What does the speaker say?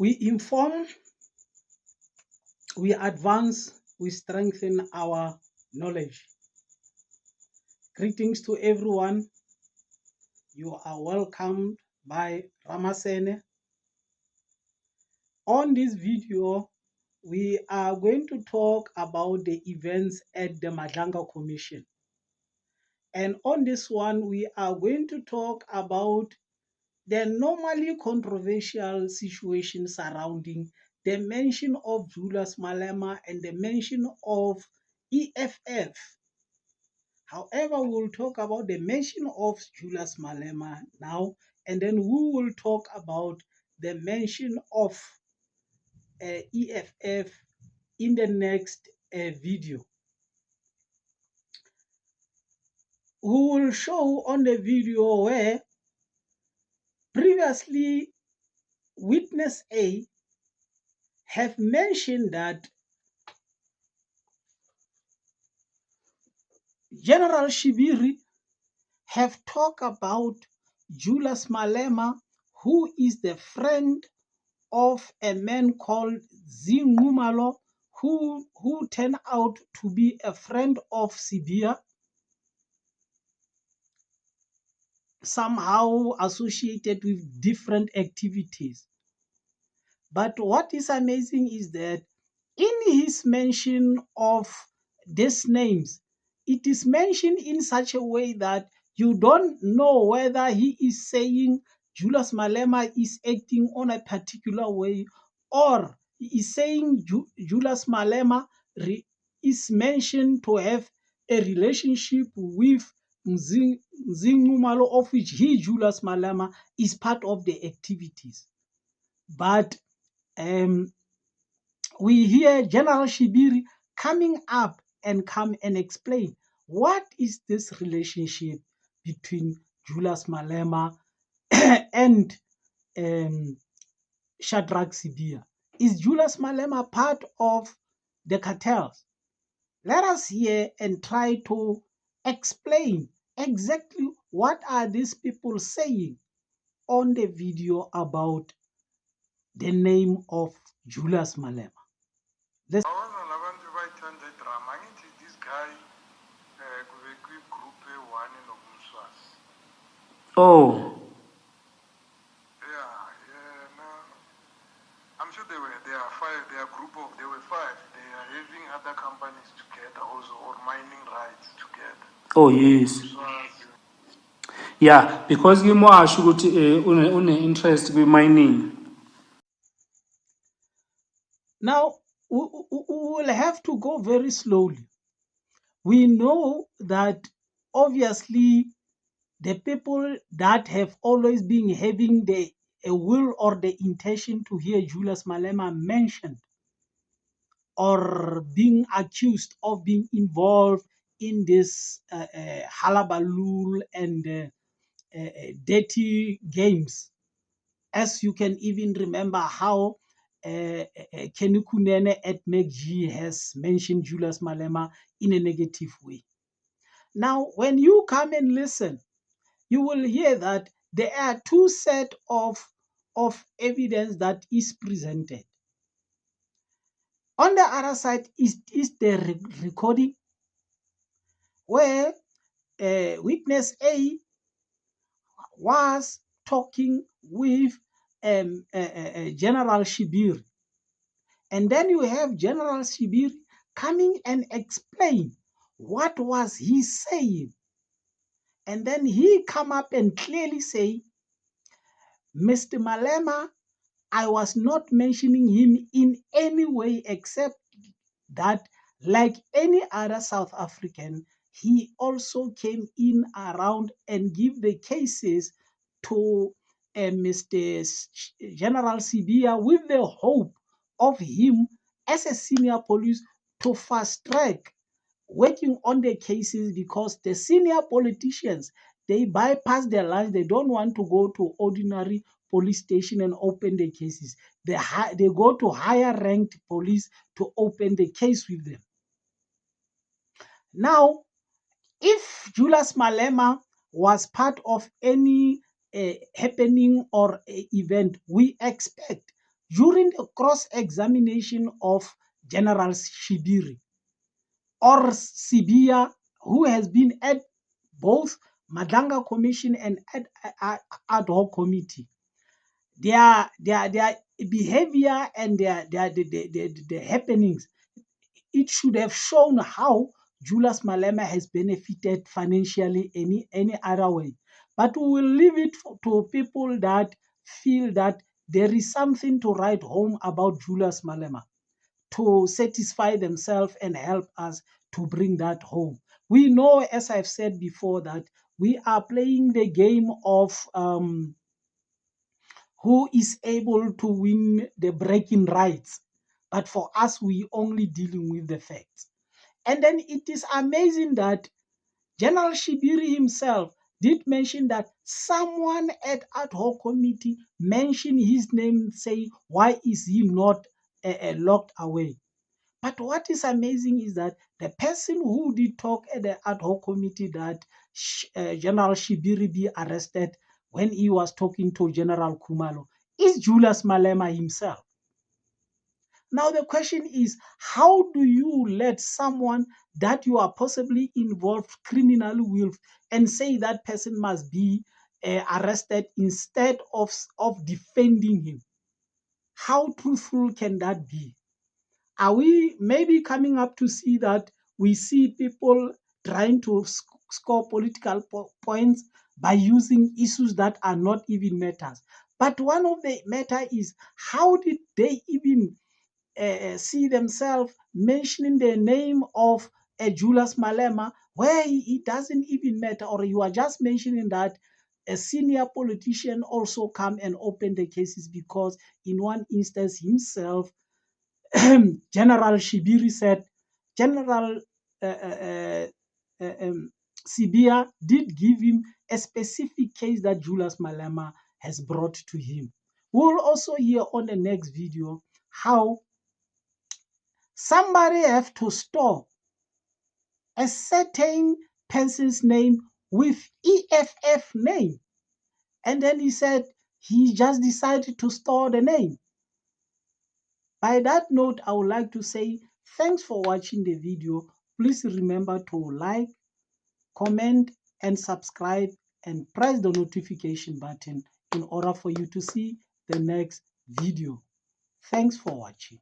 We inform, we advance, we strengthen our knowledge. Greetings to everyone. You are welcomed by Ramasene. On this video, we are going to talk about the events at the Madlanga Commission. And on this one, we are going to talk about the normally controversial situation surrounding the mention of Julius Malema and the mention of EFF. However, we will talk about the mention of Julius Malema now, and then we will talk about the mention of EFF in the next video. We will show on the video where previously witness A have mentioned that General Shibiri have talked about Julius Malema, who is the friend of a man called Zinqumalo, who turned out to be a friend of Sibiya, somehow associated with different activities. But what is amazing is that in his mention of these names, it is mentioned in such a way that you don't know whether he is saying Julius Malema is acting on a particular way, or he is saying Julius Malema is mentioned to have a relationship with Zinqumalo, of which he, Julius Malema, is part of the activities. But we hear General Shibiri coming up and come and explain what is this relationship between Julius Malema and Shadrack Sibiya. Is Julius Malema part of the cartels? Let us hear and try to explain exactly what are these people saying on the video about the name of Julius Malema. This guy group one in Oh. Yeah, no. I'm sure they are five, they were five. They are having other companies together also, or mining rights together. Oh yes. Yeah, because you more should une interest with mining. Now we will have to go very slowly. We know that obviously the people that have always been having a will or the intention to hear Julius Malema mentioned or being accused of being involved in this halabaloo and dirty games. As you can even remember how Kenny Kunene at MacG has mentioned Julius Malema in a negative way. Now, when you come and listen, you will hear that there are two sets of evidence that is presented. On the other side is the recording where witness A was talking with General Shibiri. And then you have General Shibiri coming and explain what was he saying. And then he come up and clearly say, Mr. Malema, I was not mentioning him in any way except that, like any other South African, he also came in around and give the cases to Mr. General Sibiya with the hope of him as a senior police to fast track working on the cases, because the senior politicians, they bypass their lines. They don't want to go to ordinary police station and open the cases. They go to higher ranked police to open the case with them. Now, if Julius Malema was part of any happening or event, we expect during the cross-examination of General Shibiri or Sibia, who has been at both Madanga Commission and ad hoc committee, their behavior and the happenings, it should have shown how Julius Malema has benefited financially any other way. But we will leave it to people that feel that there is something to write home about Julius Malema to satisfy themselves and help us to bring that home. We know, as I've said before, that we are playing the game of who is able to win the breaking rights. But for us, we only dealing with the facts. And then it is amazing that General Shibiri himself did mention that someone at ad hoc committee mentioned his name, say, why is he not locked away? But what is amazing is that the person who did talk at the ad hoc committee that General Shibiri be arrested when he was talking to General Kumalo is Julius Malema himself. Now the question is, how do you let someone that you are possibly involved criminally with and say that person must be arrested instead of defending him? How truthful can that be? Are we maybe coming up to see that we see people trying to score political points by using issues that are not even matters? But one of the matter is, how did they even see themselves mentioning the name of Julius Malema, where it doesn't even matter, or you are just mentioning that a senior politician also come and open the cases because in one instance himself, General Shibiri said, General Sibia did give him a specific case that Julius Malema has brought to him. We'll also hear on the next video how somebody have to store a certain person's name with EFF name. And then he said he just decided to store the name. By that note, I would like to say thanks for watching the video. Please remember to like, comment, and subscribe, and press the notification button in order for you to see the next video. Thanks for watching.